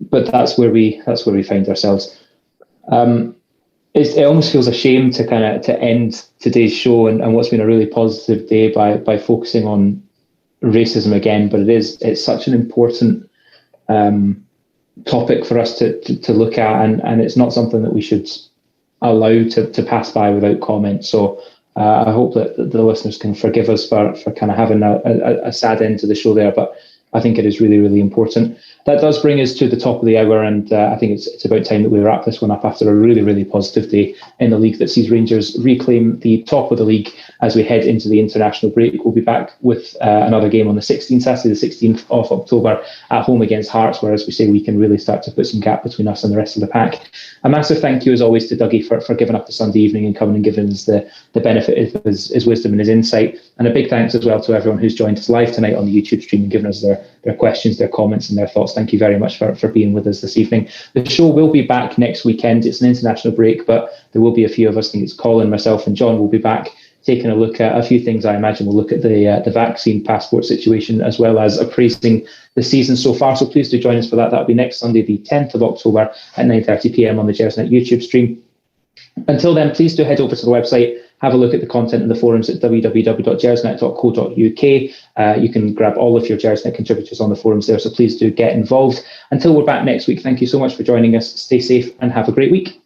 But that's where we find ourselves. It almost feels a shame to end today's show and what's been a really positive day by focusing on racism again. But it's such an important topic for us to look at, and it's not something that we should allow to pass by without comment. So I hope that the listeners can forgive us for kind of having a sad end to the show there, but I think it is really, really important. That does bring us to the top of the hour, and I think it's about time that we wrap this one up after a really, really positive day in the league that sees Rangers reclaim the top of the league as we head into the international break. We'll be back with another game on the 16th, Saturday the 16th of October at home against Hearts, where, as we say, we can really start to put some gap between us and the rest of the pack. A massive thank you, as always, to Dougie for giving up the Sunday evening and coming and giving us the benefit of his wisdom and his insight. And a big thanks as well to everyone who's joined us live tonight on the YouTube stream and given us their questions, their comments and their thoughts. Thank you very much for being with us this evening. The show will be back next weekend. It's an international break, but there will be a few of us. I think it's Colin, myself and John will be back taking a look at a few things. I imagine we'll look at the vaccine passport situation, as well as appraising the season so far. So please do join us for that. That'll be next Sunday, the 10th of October at 9:30 p.m. on the Gersnet YouTube stream. Until then, please do head over to the website, have a look at the content in the forums at www.gersnet.co.uk. You can grab all of your Gersnet contributors on the forums there, so please do get involved. Until we're back next week, thank you so much for joining us. Stay safe and have a great week.